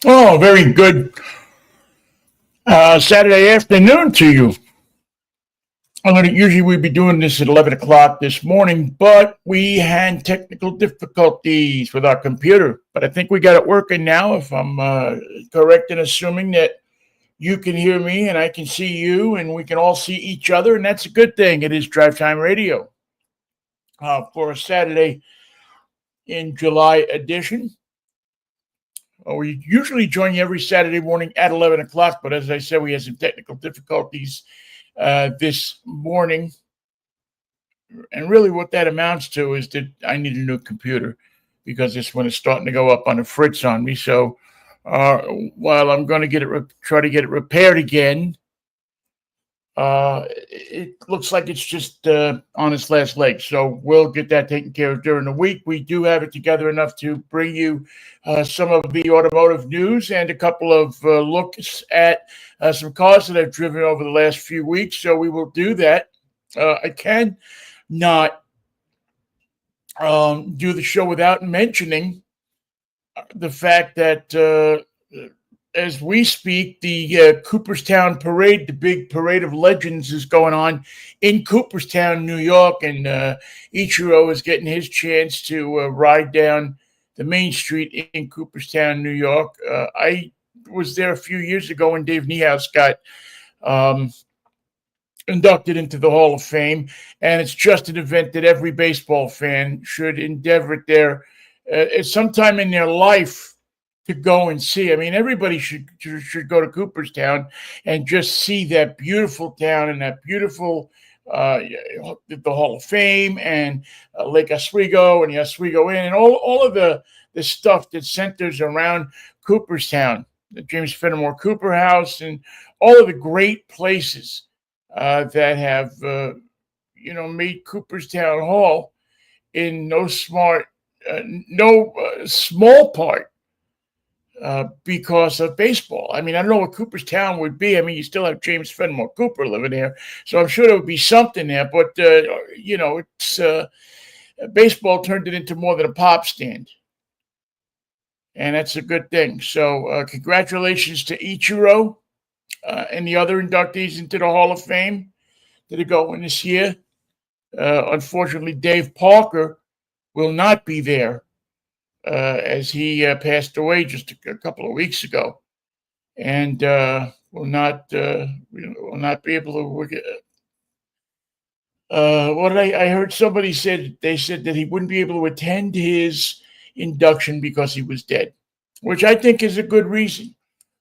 Oh, very good Saturday afternoon to you. Usually we'd be doing this at 11 o'clock this morning, but we had technical difficulties with our computer. But I think we got it working now, if I'm correct in assuming that you can hear me and I can see you and we can all see each other, and that's a good thing. It is Drive Time Radio for a Saturday in July edition. We usually join you every Saturday morning at 11 o'clock, but as I said, we had some technical difficulties this morning. And really what that amounts to is that I need a new computer because this one is starting to go up on the fritz on me. So while I'm going to try to get it repaired again, it looks like it's just on its last leg. So we'll get that taken care of during the week. We do have it together enough to bring you some of the automotive news and a couple of looks at some cars that I've driven over the last few weeks. So we will do that. I can not do the show without mentioning the fact that as we speak, the Cooperstown Parade, the big Parade of Legends, is going on in Cooperstown, New York, and Ichiro is getting his chance to ride down the main street in Cooperstown, New York. I was there a few years ago when Dave Niehaus got inducted into the Hall of Fame, and it's just an event that every baseball fan should endeavor there sometime in their life to go and see. I mean, everybody should go to Cooperstown and just see that beautiful town and that beautiful the Hall of Fame and Lake Oswego and the Oswego Inn and all of the stuff that centers around Cooperstown, the James Fenimore Cooper House, and all of the great places that have made Cooperstown Hall in no small part because of baseball. I mean, I don't know what Cooperstown would be. I mean, you still have James Fenimore Cooper living there, so I'm sure there would be something there. But it's baseball turned it into more than a pop stand, and that's a good thing. So, congratulations to Ichiro and the other inductees into the Hall of Fame that are going this year. Unfortunately, Dave Parker will not be there. As he passed away just a couple of weeks ago, and will not be able to work. What did I heard somebody said? They said that he wouldn't be able to attend his induction because he was dead, which I think is a good reason.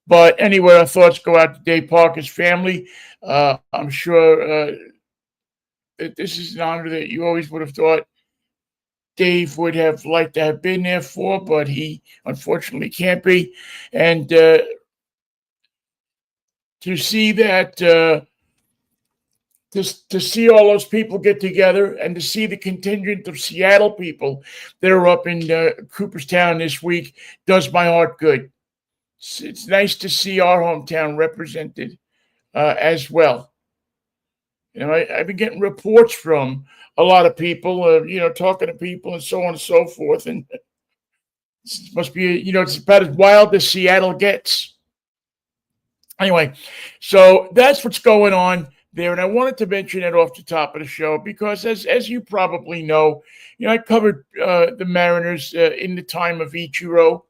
But anyway, our thoughts go out to Dave Parker's family. I'm sure that this is an honor that you always would have thought Dave would have liked to have been there for, but he unfortunately can't be. And to see that, to see all those people get together and to see the contingent of Seattle people that are up in Cooperstown this week does my heart good. It's nice to see our hometown represented as well. I've been getting reports from a lot of people, talking to people and so on and so forth. And it must be, it's about as wild as Seattle gets. Anyway, so that's what's going on there. And I wanted to mention it off the top of the show because as you probably know, I covered the Mariners in the time of Ichiro.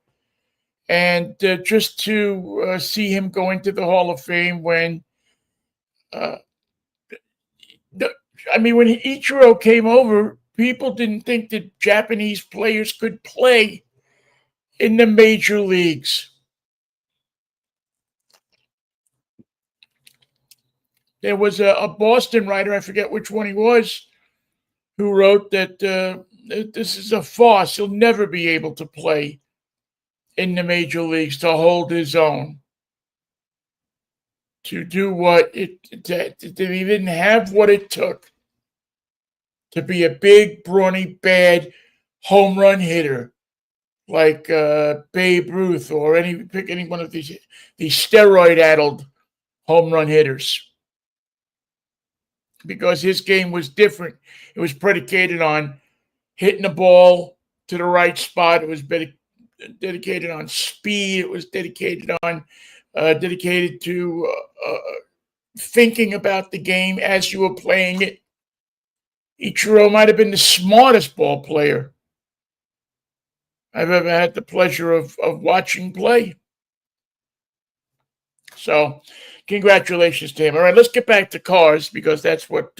And just to see him go into the Hall of Fame when when Ichiro came over, people didn't think that Japanese players could play in the major leagues. There was a Boston writer, I forget which one he was, who wrote that this is a farce. He'll never be able to play in the major leagues, to hold his own, to do that he didn't have what it took to be a big, brawny, bad home run hitter like Babe Ruth or pick any one of these steroid-addled home run hitters. Because his game was different. It was predicated on hitting the ball to the right spot. It was dedicated on speed. It was dedicated to thinking about the game as you were playing it. Ichiro might have been the smartest ball player I've ever had the pleasure of watching play. So, congratulations to him. All right, let's get back to cars because that's what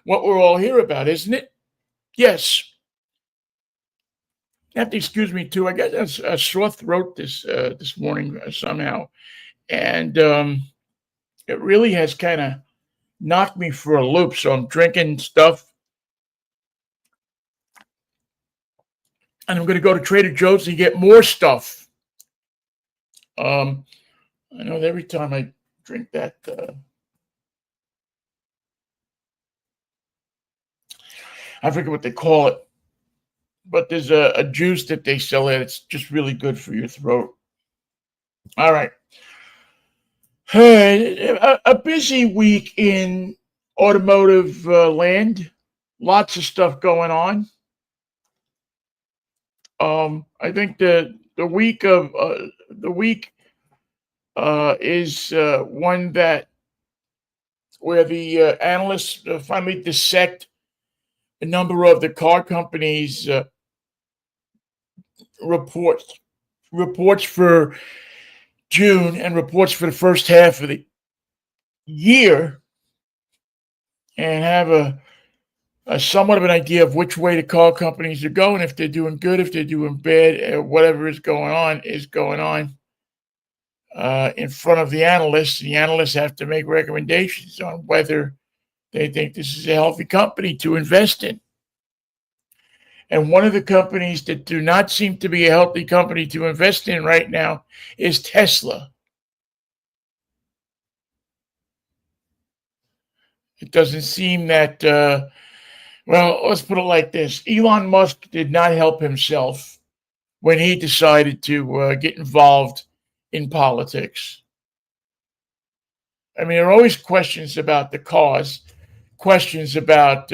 we're all here about, isn't it? Yes. You have to excuse me too. I got a sore throat this morning somehow, and it really has kind of knocked me for a loop. So I'm drinking stuff, and I'm going to go to Trader Joe's and get more stuff. I know that every time I drink that, I forget what they call it, but there's a juice that they sell it. It's just really good for your throat. All right. A busy week in automotive land. Lots of stuff going on. I think the week is one that where the analysts finally dissect a number of the car companies' reports for June and reports for the first half of the year, and have a somewhat of an idea of which way the car companies are going, if they're doing good, if they're doing bad, whatever is going on in front of the analysts. The analysts have to make recommendations on whether they think this is a healthy company to invest in. And one of the companies that do not seem to be a healthy company to invest in right now is Tesla. It doesn't seem that, well, let's put it like this. Elon Musk did not help himself when he decided to get involved in politics. I mean, there are always questions about the cause, questions about,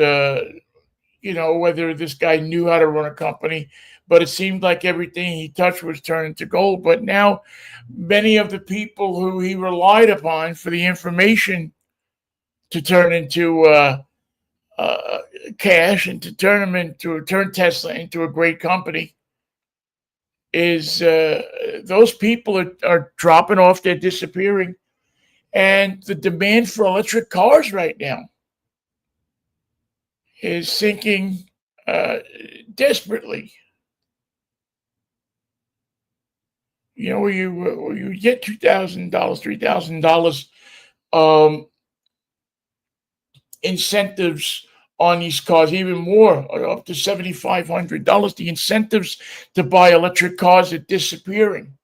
whether this guy knew how to run a company, but it seemed like everything he touched was turning to gold. But now many of the people who he relied upon for the information to turn into cash and to turn Tesla into a great company is those people are dropping off, they're disappearing. And the demand for electric cars right now is sinking desperately. Where you get $2,000, $3,000 incentives on these cars, even more, up to $7,500. The incentives to buy electric cars are disappearing.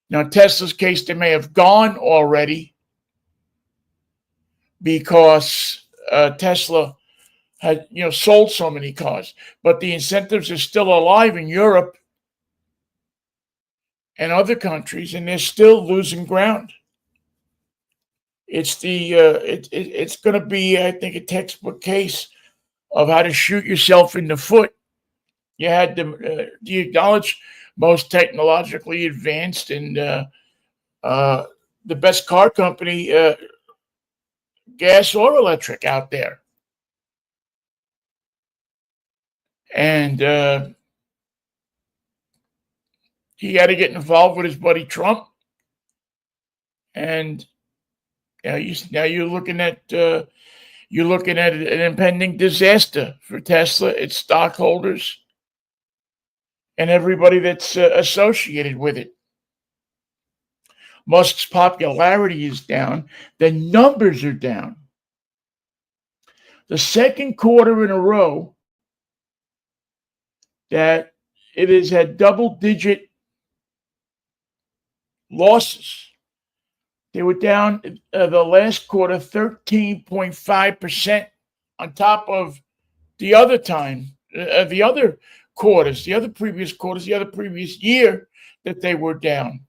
Now, Tesla's case, they may have gone already because Tesla had sold so many cars, but the incentives are still alive in Europe and other countries, and they're still losing ground. It's it's going to be, I think, a textbook case of how to shoot yourself in the foot. You had do you acknowledge most technologically advanced and the best car company, gas or electric out there, and he had to get involved with his buddy Trump, and you're looking at an impending disaster for Tesla, its stockholders, and everybody that's associated with it. Musk's popularity is down. The numbers are down. The second quarter in a row that it has had double-digit losses. They were down the last quarter 13.5% on top of the other time, the other quarters, the other previous quarters, the other previous year that they were down.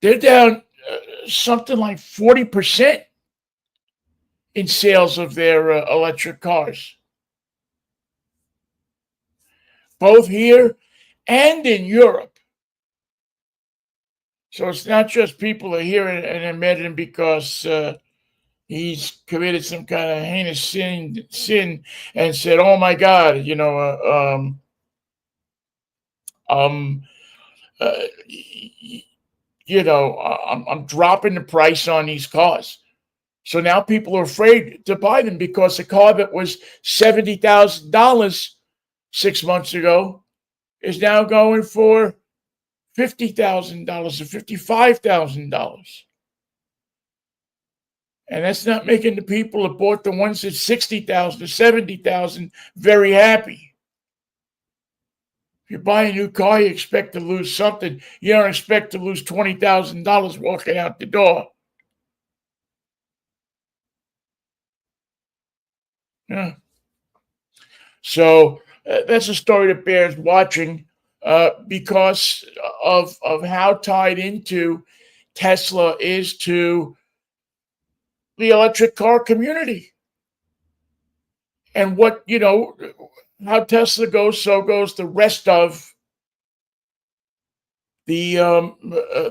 They're down something like 40% in sales of their electric cars. both here and in Europe. So it's not just people are here and admit him because he's committed some kind of heinous sin and said, "Oh my God, um, uh, I'm dropping the price on these cars." So now people are afraid to buy them because a car that was $70,000 6 months ago is now going for $50,000 or $55,000. And that's not making the people that bought the ones at 60,000 or 70,000 very happy. If you buy a new car, you expect to lose something. You don't expect to lose $20,000 walking out the door. Yeah. So that's a story that bears watching because of how tied into Tesla is to the electric car community. And how Tesla goes, so goes the rest of the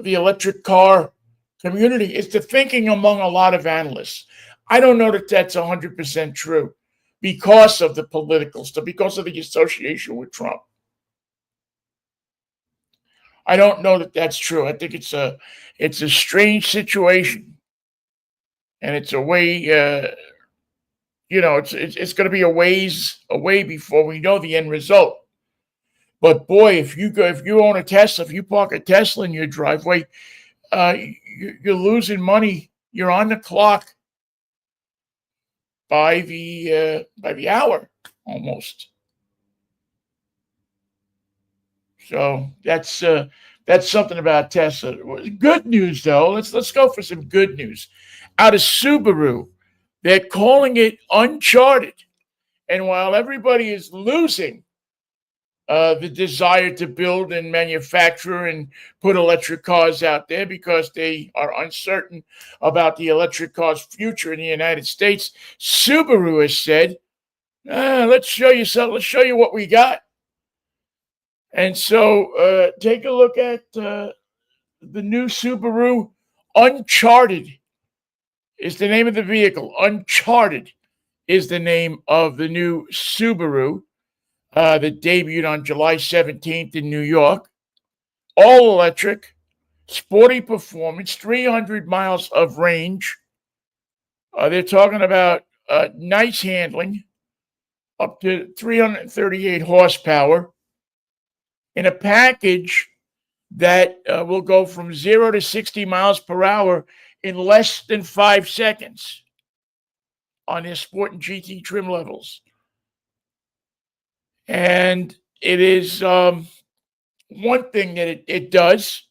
electric car community. It's the thinking among a lot of analysts. I don't know that that's 100% true because of the political stuff, because of the association with Trump. I don't know that that's true. I think it's a strange situation, and it's a way. It's going to be a ways away before we know the end result. But boy, if you own a Tesla, if you park a Tesla in your driveway, you're losing money. You're on the clock by the hour almost. So that's something about Tesla. Good news though. Let's go for some good news. Out of Subaru, they're calling it uncharted. And while everybody is losing the desire to build and manufacture and put electric cars out there because they are uncertain about the electric car's future in the United States, Subaru has said, let's show you something. Let's show you what we got. And so take a look at the new Subaru Uncharted is the name of the vehicle. Uncharted is the name of the new Subaru that debuted on July 17th in New York. All electric, sporty performance, 300 miles of range. They're talking about nice handling, up to 338 horsepower, in a package that will go from 0 to 60 miles per hour in less than 5 seconds on their Sport and GT trim levels. And it is one thing that it does,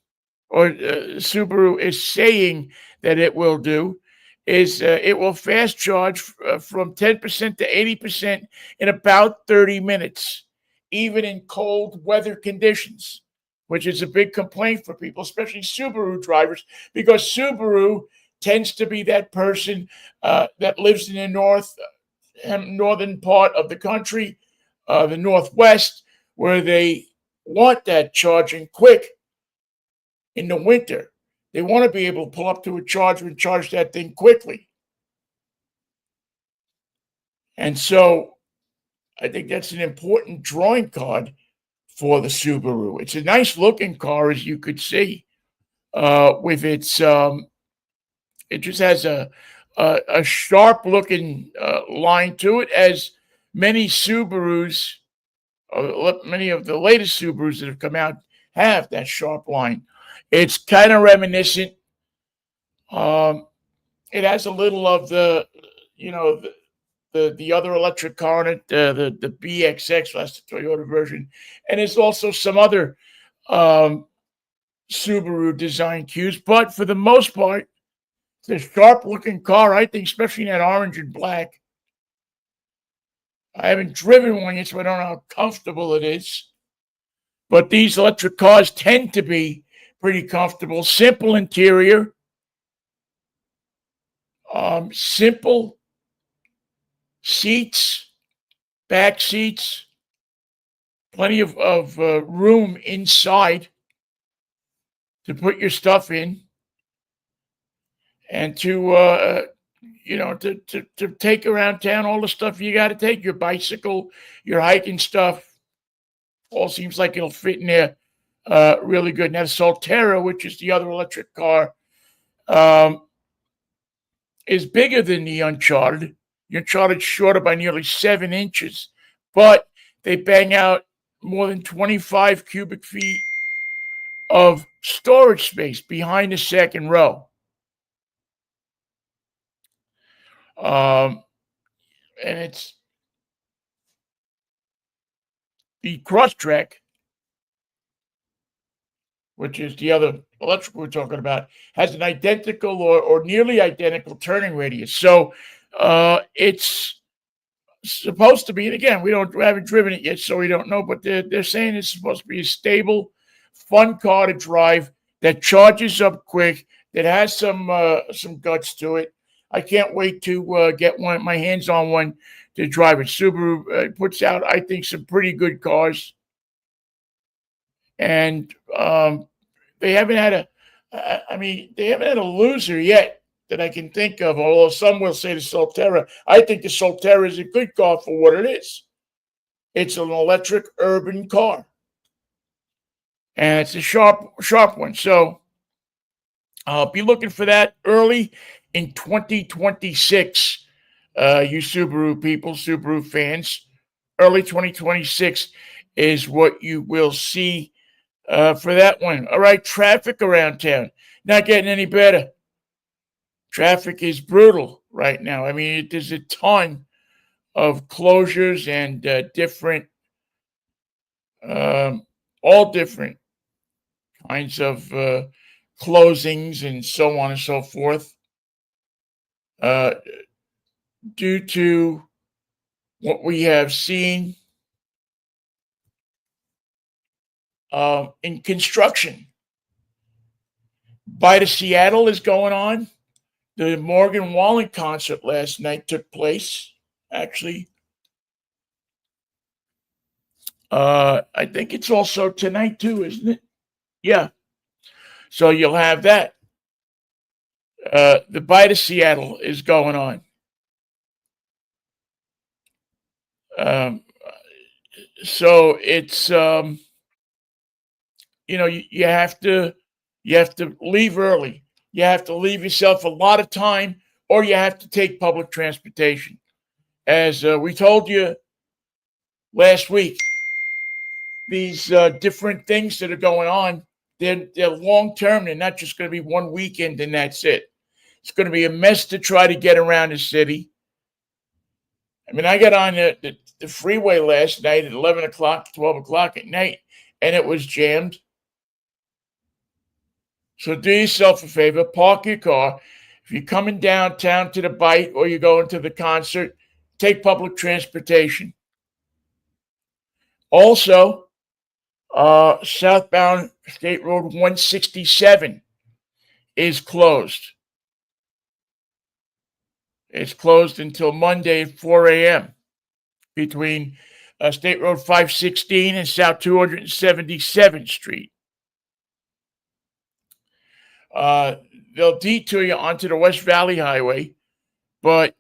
or Subaru is saying that it will do, is it will fast charge from 10% to 80% in about 30 minutes, even in cold weather conditions, which is a big complaint for people, especially Subaru drivers, because Subaru tends to be that person that lives in the northern part of the country, the Northwest, where they want that charging quick in the winter. They want to be able to pull up to a charger and charge that thing quickly. And so I think that's an important drawing card for the Subaru. It's a nice looking car, as you could see, with its, it just has a sharp looking line to it, as many Subarus, many of the latest Subarus that have come out have that sharp line. It's kind of reminiscent. It has a little of the other electric car in it, the BXX, that's the Toyota version, and there's also some other Subaru design cues. But for the most part, it's a sharp-looking car, I think, especially in that orange and black. I haven't driven one yet, so I don't know how comfortable it is. But these electric cars tend to be pretty comfortable. Simple interior, simple seats, back seats, plenty of room inside to put your stuff in and to take around town all the stuff you got to take, your bicycle, your hiking stuff. All seems like it'll fit in there really good. Now, the Solterra, which is the other electric car, is bigger than the Uncharted. The Uncharted shorter by nearly 7 inches, but they bang out more than 25 cubic feet of storage space behind the second row. And it's the Crosstrek, which is the other electrical we're talking about, has an identical or nearly identical turning radius. So it's supposed to be, and again, we haven't driven it yet, so we don't know, but they're saying it's supposed to be a stable, fun car to drive that charges up quick, that has some guts to it. I can't wait to get my hands on one to drive it. Subaru puts out, I think, some pretty good cars, and they haven't had a loser yet that I can think of, although some will say the Solterra. I think the Solterra is a good car for what it is. It's an electric urban car, and it's a sharp one. So I'll be looking for that early in 2026, you Subaru people, Subaru fans. Early 2026 is what you will see for that one. All right, traffic around town. Not getting any better. Traffic is brutal right now. I mean, there's a ton of closures and different, all different kinds of closings and so on and so forth, due to what we have seen in construction. By the Seattle is going on. The Morgan Wallen concert last night took place, actually. I think it's also tonight too, isn't it? Yeah. So you'll have that. The Bite of Seattle is going on. So it's you have to leave early. You have to leave yourself a lot of time, or you have to take public transportation. As we told you last week, these different things that are going on, they're long term. They're not just going to be one weekend and that's it. It's going to be a mess to try to get around the city. I mean, I got on the freeway last night at 11 o'clock, 12 o'clock at night, and it was jammed. So do yourself a favor, park your car. If you're coming downtown to the Bite or you're going to the concert, take public transportation. Also, southbound State Road 167 is closed. It's closed until Monday at 4 a.m. between State Road 516 and South 277th Street. They'll detour you onto the West Valley Highway, but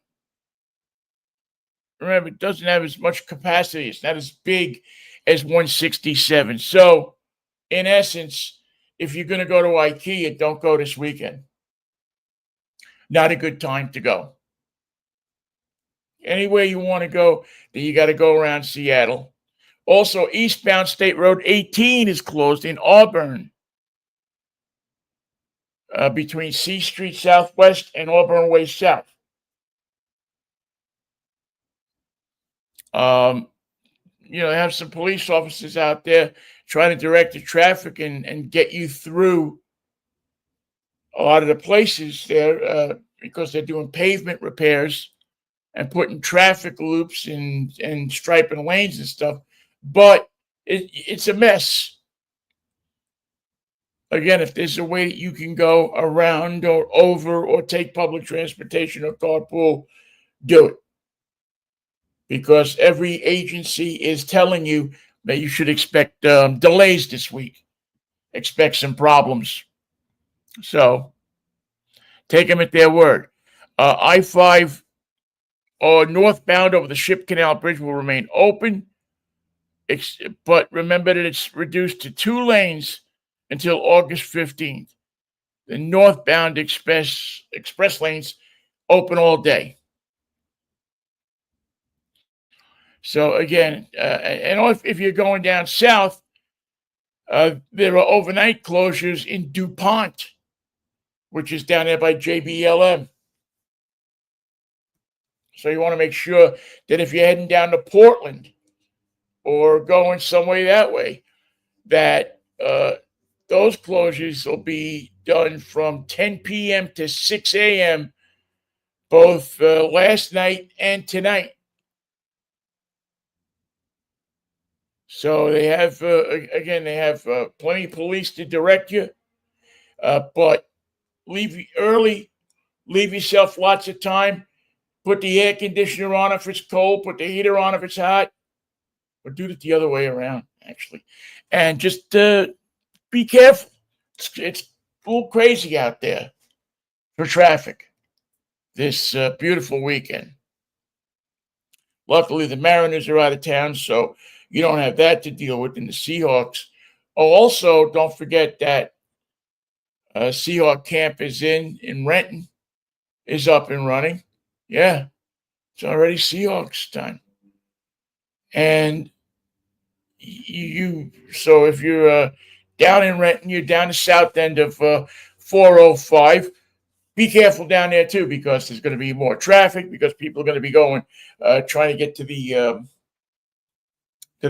remember, it doesn't have as much capacity. It's not as big as 167. So, in essence, if you're going to go to IKEA, don't go this weekend. Not a good time to go. Anywhere you want to go, then you got to go around Seattle. Also, eastbound State Road 18 is closed in Auburn. Between C Street Southwest and Auburn Way South. Have some police officers out there trying to direct the traffic and get you through a lot of the places there because they're doing pavement repairs and putting traffic loops and striping lanes and stuff. But it's a mess. Again, if there's a way that you can go around or over or take public transportation or carpool, do it. Because every agency is telling you, that you should expect delays this week. Expect some problems. So take them at their word. I-5 northbound over the Ship Canal Bridge will remain open, but remember that it's reduced to 2 lanes until August 15th. The northbound express lanes open all day. So again, and if you're going down south, there are overnight closures in DuPont, which is down there by JBLM. So you want to make sure that if you're heading down to Portland or going some way that way, that those closures will be done from 10 p.m. to 6 a.m. both last night and tonight. So they have, they have plenty of police to direct you, but leave early, leave yourself lots of time, put the air conditioner on if it's cold, put the heater on if it's hot, or do it the other way around, actually. And just be careful. It's a little crazy out there for traffic this beautiful weekend. Luckily, the Mariners are out of town, so you don't have that to deal with in the Seahawks. Oh, also, don't forget that Seahawk camp is in Renton, is up and running. Yeah, it's already Seahawks time. And so if you're down in Renton, you're down the south end of 405. Be careful down there too, because there's going to be more traffic, because people are going to be going trying to get to the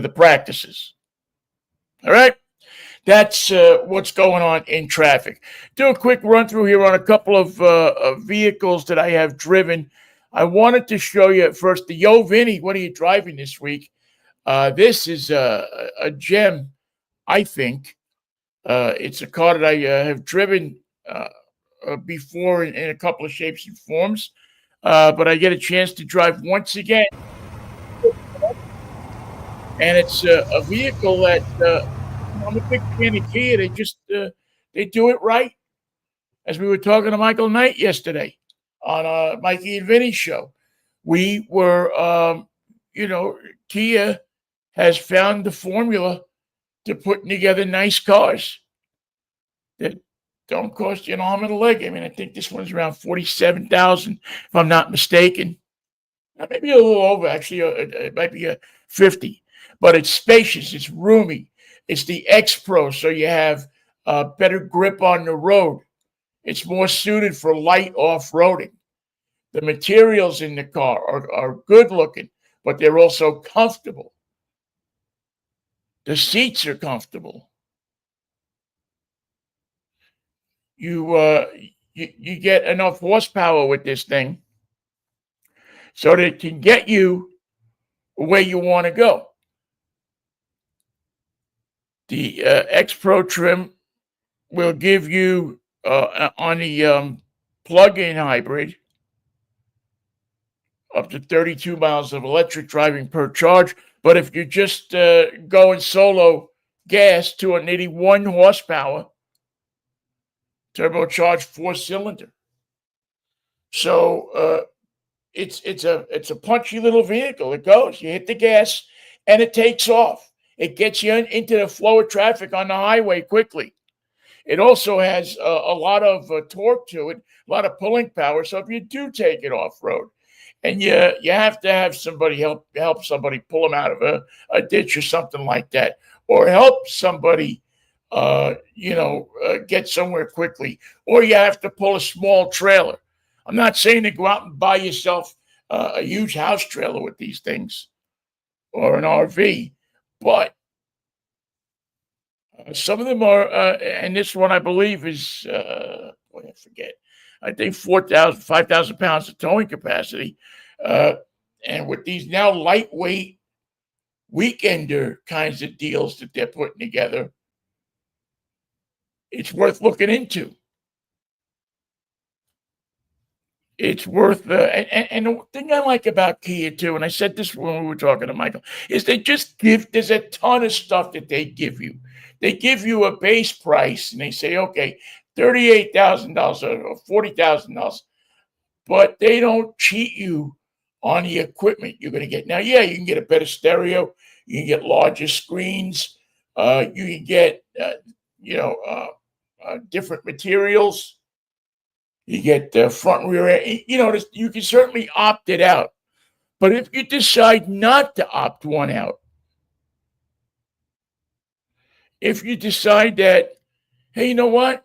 practices. All right, that's what's going on in traffic. Do a quick run through here on a couple of vehicles that I have driven. I wanted to show you first the Yo Vinnie. What are you driving this week? This is a gem, I think. It's a car that I have driven before in a couple of shapes and forms, but I get a chance to drive once again. And it's a vehicle that I'm a big fan of Kia. They do it right. As we were talking to Michael Knight yesterday on Mikey and Vinnie show, we were, Kia has found the formula to putting together nice cars that don't cost you an arm and a leg. I mean, I think this one's around $47,000, if I'm not mistaken. Maybe a little over, actually. It might be a 50, but it's spacious. It's roomy. It's the X Pro, so you have better grip on the road. It's more suited for light off-roading. The materials in the car are good looking, but they're also comfortable. The seats are comfortable. You get enough horsepower with this thing so that it can get you where you want to go. The X Pro trim will give you on the plug-in hybrid up to 32 miles of electric driving per charge. But if you're just going solo gas, 281 horsepower, turbocharged 4-cylinder. So it's a punchy little vehicle. It goes, you hit the gas, and it takes off. It gets you into the flow of traffic on the highway quickly. It also has a lot of torque to it, a lot of pulling power. So if you do take it off road, and you have to have somebody help somebody pull them out of a ditch or something like that, or help somebody get somewhere quickly, or you have to pull a small trailer. I'm not saying to go out and buy yourself a huge house trailer with these things or an RV, but some of them are, and this one I believe is, I forget, I think 5,000 pounds of towing capacity. And with these now lightweight weekender kinds of deals that they're putting together, it's worth looking into. It's worth and the thing I like about Kia too, and I said this when we were talking to Michael, is they just there's a ton of stuff that they give you. They give you a base price and they say, okay, $38,000 or $40,000, but they don't cheat you on the equipment you're going to get. Now, yeah, you can get a better stereo, you can get larger screens, you can get different materials. You get the front and rear end. You can certainly opt it out. But if you decide not to opt one out, if you decide that, hey, you know what?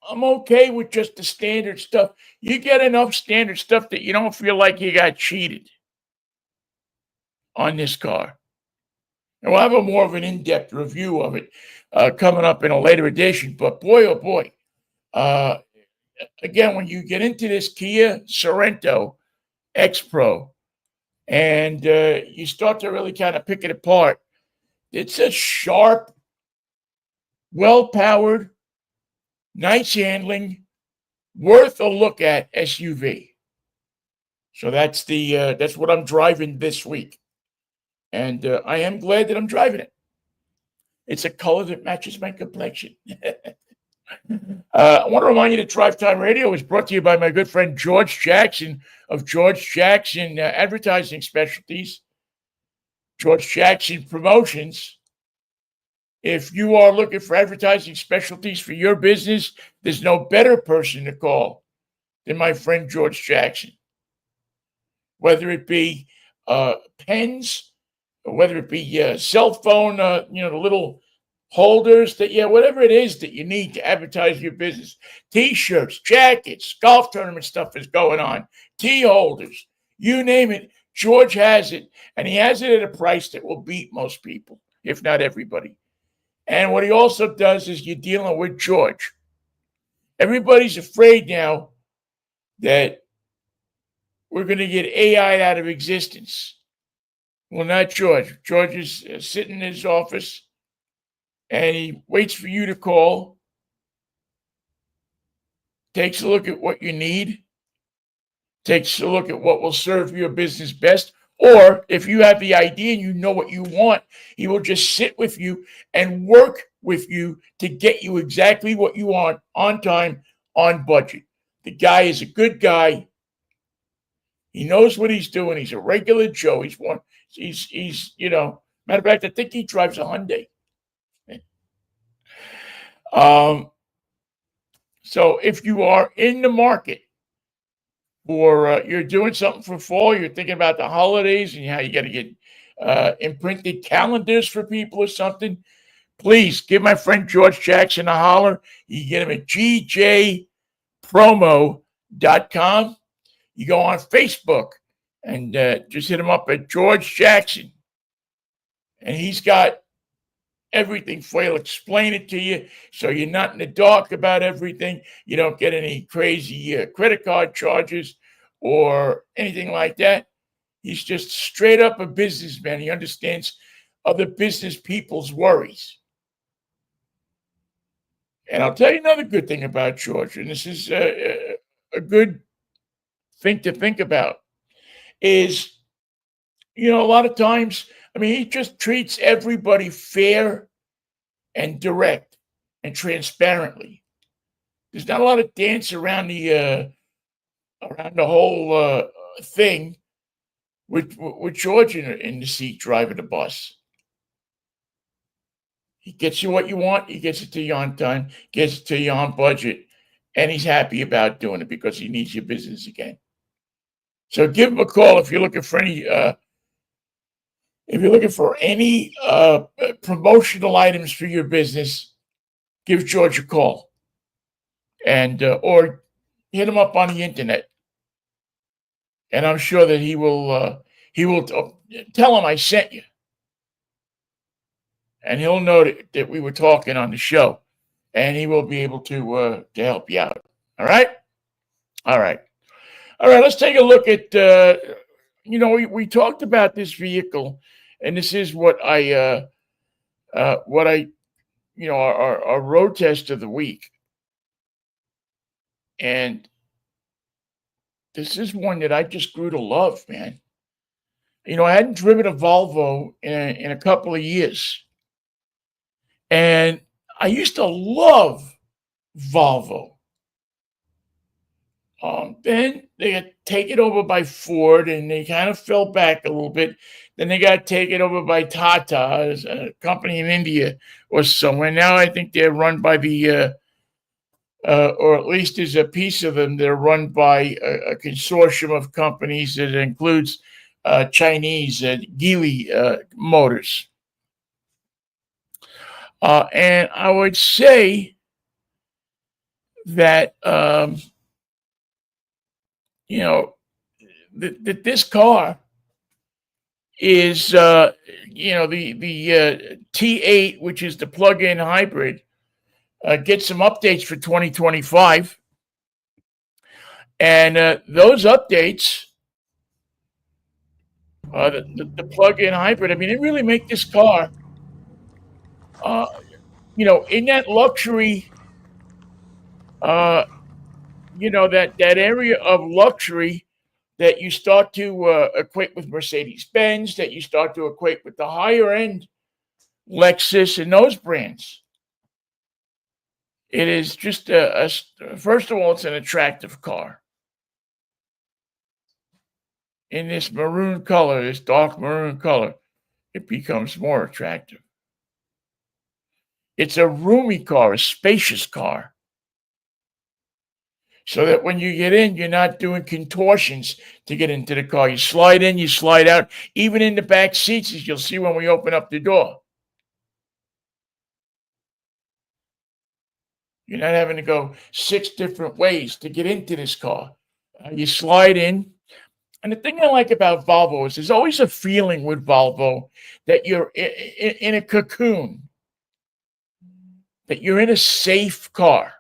I'm okay with just the standard stuff. You get enough standard stuff that you don't feel like you got cheated on this car. And we'll have a more of an in-depth review of it coming up in a later edition. But boy, oh boy, uh, again, when you get into this Kia Sorento X Pro, and you start to really kind of pick it apart. It's a sharp, well-powered, nice handling, worth a look at SUV. So that's what I'm driving this week, and I am glad that I'm driving it. It's a color that matches my complexion. I want to remind you that Drive Time Radio is brought to you by my good friend George Jackson of George Jackson Advertising Specialties. George Jackson Promotions. If you are looking for advertising specialties for your business, there's no better person to call than my friend George Jackson. Whether it be pens, whether it be cell phone, the little holders whatever it is that you need to advertise your business. T-shirts, jackets, golf tournament stuff is going on. Key holders, you name it. George has it, and he has it at a price that will beat most people, if not everybody. And what he also does is you're dealing with George. Everybody's afraid now that we're going to get AI out of existence. Well, not George. George is sitting in his office, and he waits for you to call, takes a look at what you need, takes a look at what will serve your business best. Or if you have the idea and you know what you want, he will just sit with you and work with you to get you exactly what you want on time, on budget. The guy is a good guy. He knows what he's doing. He's a regular Joe. Matter of fact, I think he drives a Hyundai. So if you are in the market, or you're doing something for fall, you're thinking about the holidays and how you got to get imprinted calendars for people or something, please give my friend George Jackson a holler. You can get him at gjpromo.com. You go on Facebook and just hit him up at George Jackson. And he's got everything for you. He'll explain it to you so you're not in the dark about everything. You don't get any crazy credit card charges or anything like that. He's just straight up a businessman. He understands other business people's worries. And I'll tell you another good thing about George, and this is a good thing to think about, is, a lot of times, he just treats everybody fair and direct and transparently. There's not a lot of dance around the whole thing with George in the seat driving the bus. He gets you what you want. He gets it to you on time, gets it to you on budget, and he's happy about doing it because he needs your business again. So give him a call if you're looking for any promotional items for your business. Give George a call, and or hit him up on the internet, and I'm sure that he will tell him I sent you, and he'll know that we were talking on the show, and he will be able to help you out. All right. Let's take a look at. We talked about this vehicle, and this is what our road test of the week. And this is one that I just grew to love, man. I hadn't driven a Volvo in a couple of years, and I used to love Volvo. Then they got taken over by Ford, and they kind of fell back a little bit. Then they got taken over by Tata, a company in India or somewhere. Now I think they're run by or at least there's a piece of them. They're run by a consortium of companies that includes Chinese Geely Motors. And I would say that that this car is the T8, which is the plug-in hybrid, get some updates for 2025, and those updates, the plug-in hybrid, I mean, it really make this car, in that luxury, that area of luxury that you start to equate with Mercedes-Benz, that you start to equate with the higher-end Lexus and those brands. It is just first of all, it's an attractive car. In this maroon color, this dark maroon color, it becomes more attractive. It's a roomy car, a spacious car. So that when you get in, you're not doing contortions to get into the car. You slide in, you slide out, even in the back seats, as you'll see when we open up the door. You're not having to go 6 different ways to get into this car. You slide in. And the thing I like about Volvo is there's always a feeling with Volvo that you're in a cocoon, that you're in a safe car,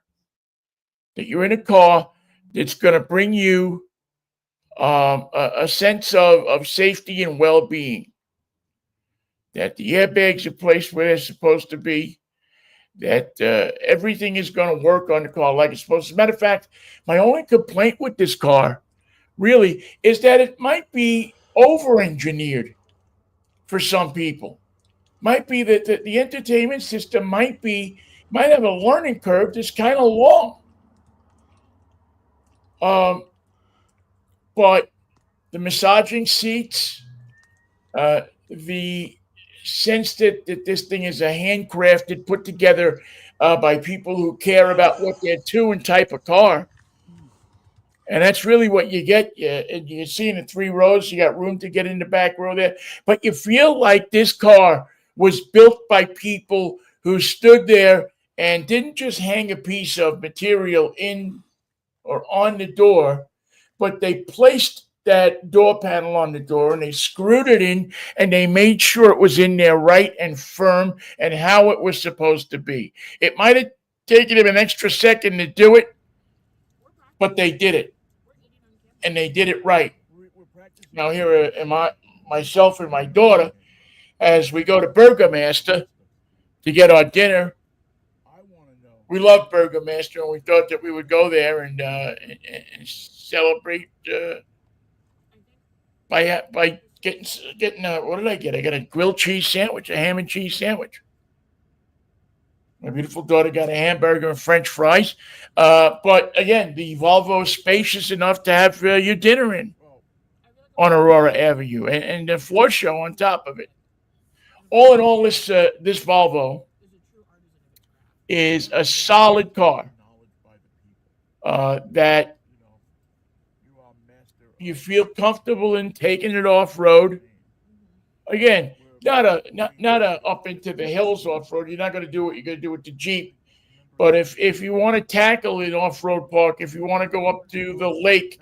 that you're in a car that's going to bring you a sense of safety and well-being, that the airbags are placed where they're supposed to be, that everything is going to work on the car like it's supposed to. As a matter of fact, my only complaint with this car really is that it might be over-engineered for some people. Might be that the entertainment system might have a learning curve that's kind of long. But the massaging seats, the sense that this thing is a handcrafted, put together by people who care about what they're doing type of car. And that's really what you get. You see in the 3 rows, you got room to get in the back row there. But you feel like this car was built by people who stood there and didn't just hang a piece of material in or on the door, but they placed that door panel on the door and they screwed it in and they made sure it was in there right and firm and how it was supposed to be. It might have taken them an extra second to do it, but they did it. And they did it right. Now here am I, myself and my daughter, as we go to Burgermaster to get our dinner. We love Burgermaster, and we thought that we would go there and celebrate by getting what did I get? I got a grilled cheese sandwich, a ham and cheese sandwich. My beautiful daughter got a hamburger and French fries. But again, the Volvo is spacious enough to have your dinner in on Aurora Avenue, and the floor show on top of it. All in all, this Volvo is a solid car that you feel comfortable in taking it off road. Again, not a up into the hills off road. You're not going to do what you're going to do with the Jeep. But if you want to tackle an off road park, if you want to go up to the lake,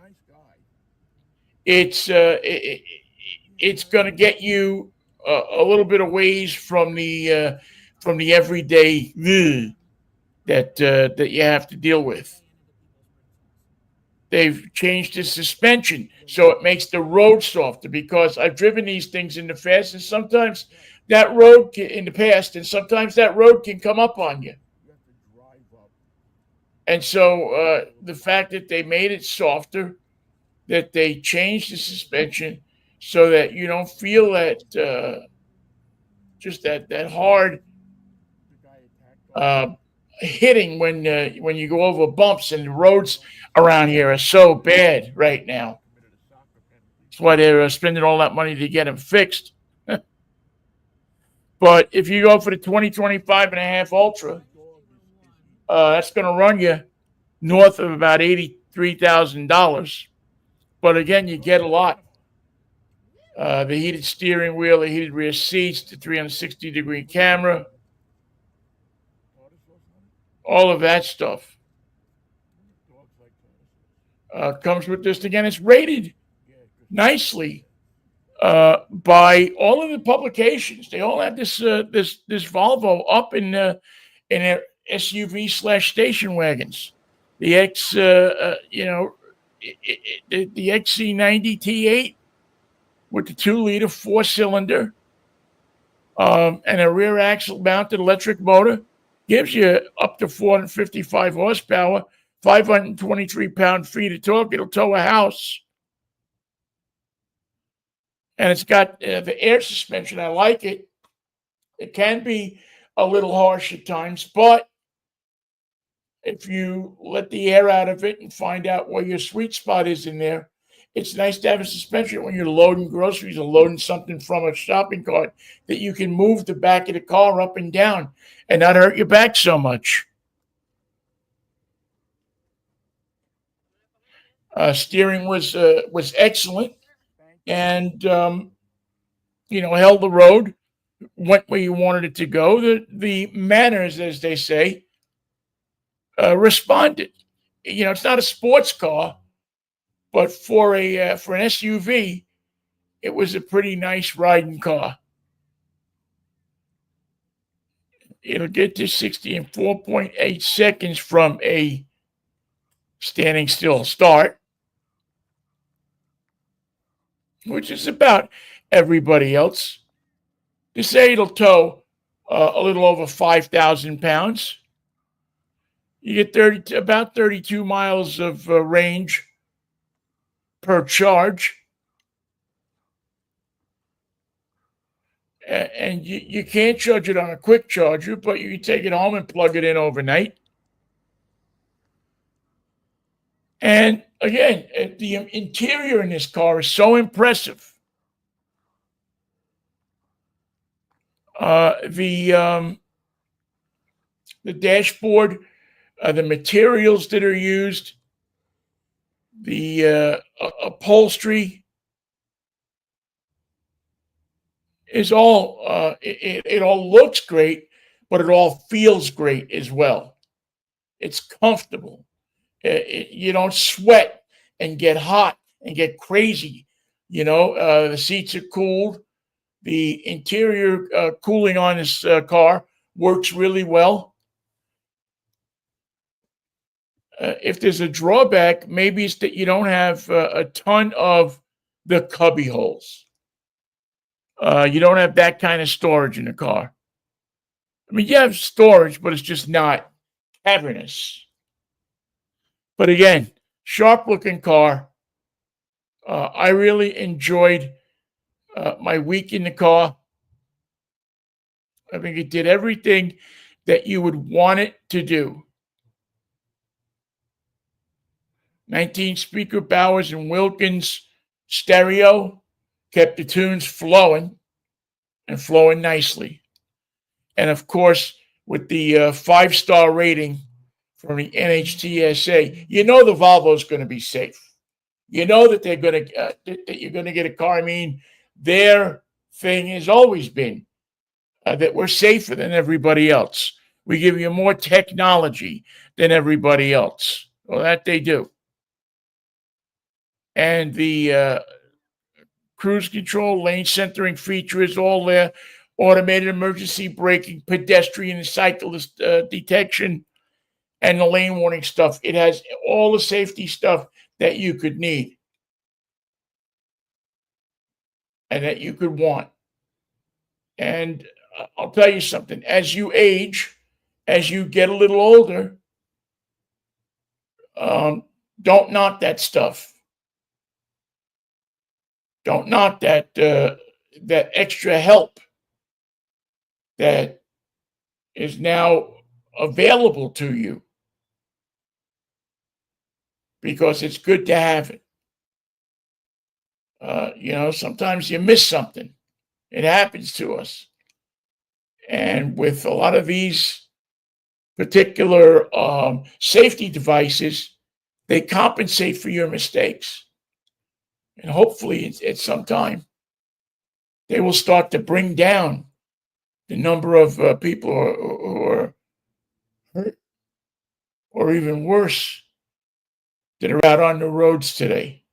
it's going to get you a little bit of ways from the everyday that you have to deal with. They've changed the suspension so it makes the road softer, because I've driven these things in the past, and sometimes that road can come up on you. And so the fact that they made it softer that they change the suspension so that you don't feel that just that hard uh, hitting when you go over bumps, and the roads around here are so bad right now. That's why they're spending all that money to get them fixed. But if you go for the 2025 and a half Ultra, that's going to run you north of about $83,000. But again, you get a lot. The heated steering wheel, the heated rear seats, the 360-degree camera, all of that stuff comes with this. Again, it's rated nicely by all of the publications. They all have this Volvo up in their SUV/station wagons. The the XC90 T8 with the 2-liter 4-cylinder and a rear axle mounted electric motor gives you up to 455 horsepower, 523 pound-feet of torque. It'll tow a house. And it's got the air suspension. I like it. It can be a little harsh at times, but if you let the air out of it and find out where your sweet spot is in there, it's nice to have a suspension when you're loading groceries or loading something from a shopping cart that you can move the back of the car up and down and not hurt your back so much. Steering was excellent, and held the road, went where you wanted it to go. The manners, as they say, responded. It's not a sports car, but for an SUV, it was a pretty nice riding car. It'll get to 60 in 4.8 seconds from a standing still start, which is about everybody else. They say it'll tow a little over 5,000 pounds. You get about 32 miles of range per charge. And you can't charge it on a quick charger, but you can take it home and plug it in overnight. And again, the interior in this car is so impressive. The dashboard, the materials that are used, the upholstery is all, it all looks great, but it all feels great as well. It's comfortable. You don't sweat and get hot and get crazy. The seats are cooled. The interior cooling on this car works really well. If there's a drawback, maybe it's that you don't have a ton of the cubby holes. You don't have that kind of storage in the car. I mean, you have storage, but it's just not cavernous. But again, sharp-looking car. I really enjoyed my week in the car. I think it did everything that you would want it to do. 19 speaker Bowers and Wilkins stereo kept the tunes flowing and flowing nicely. And of course, with the 5-star rating from the NHTSA, the Volvo is going to be safe. That they're going to that you're going to get a car. I mean, their thing has always been that we're safer than everybody else. We give you more technology than everybody else. Well, that they do. And the cruise control, lane centering feature is all there. Automated emergency braking, pedestrian and cyclist detection, and the lane warning stuff. It has all the safety stuff that you could need and that you could want. And I'll tell you something. As you age, as you get a little older, don't knock that stuff. don't knock that extra help that is now available to you, because it's good to have it. Sometimes you miss something. It happens to us. And with a lot of these particular safety devices, they compensate for your mistakes. And hopefully at some time, they will start to bring down the number of people who are hurt, or even worse, that are out on the roads today.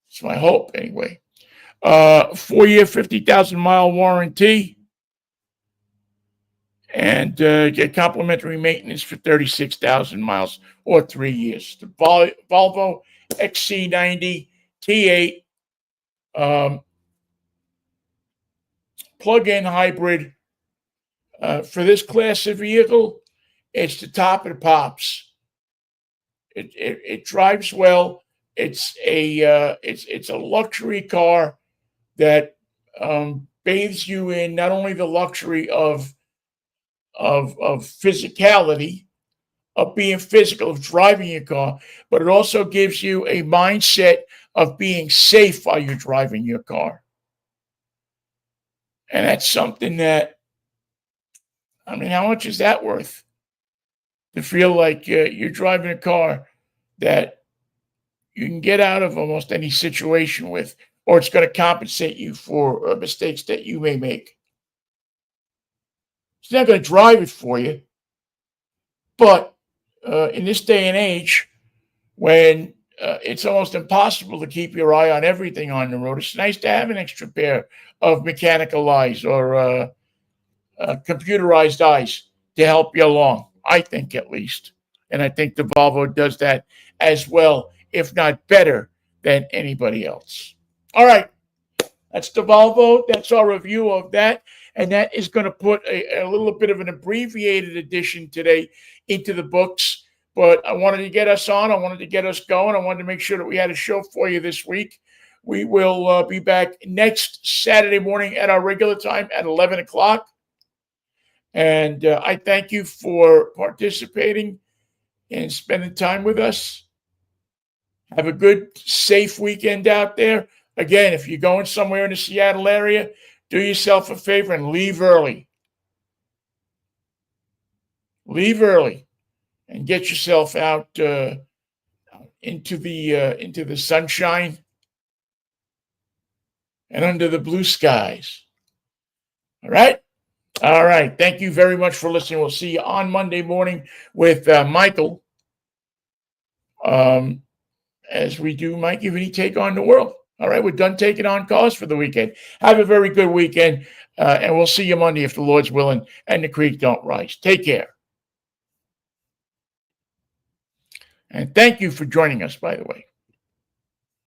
It's my hope, anyway. 4-year, 50,000-mile warranty, and get complimentary maintenance for 36,000 miles or 3 years. The Volvo XC90 T8 plug-in hybrid. For this class of vehicle, it's the top of the pops. It drives well. It's a luxury car that bathes you in not only the luxury of physicality, of being physical, of driving your car, but it also gives you a mindset of being safe while you're driving your car. And that's something that, how much is that worth? To feel like you're driving a car that you can get out of almost any situation with, or it's going to compensate you for mistakes that you may make. It's not going to drive it for you. But in this day and age, when it's almost impossible to keep your eye on everything on the road, it's nice to have an extra pair of mechanical eyes or computerized eyes to help you along, I think, at least. And I think the Volvo does that as well, if not better than anybody else. All right. That's the Volvo. That's our review of that. And that is going to put a little bit of an abbreviated edition today into the books. But I wanted to get us on. I wanted to get us going. I wanted to make sure that we had a show for you this week. We will be back next Saturday morning at our regular time at 11 o'clock. And I thank you for participating and spending time with us. Have a good, safe weekend out there. Again, if you're going somewhere in the Seattle area, do yourself a favor and leave early. Leave early and get yourself out into the sunshine and under the blue skies. All right? All right. Thank you very much for listening. We'll see you on Monday morning with Michael. As we do Mikey Vinnie Take on the World. All right, we're done taking on calls for the weekend. Have a very good weekend, and we'll see you Monday if the Lord's willing and the creek don't rise. Take care. And thank you for joining us, by the way.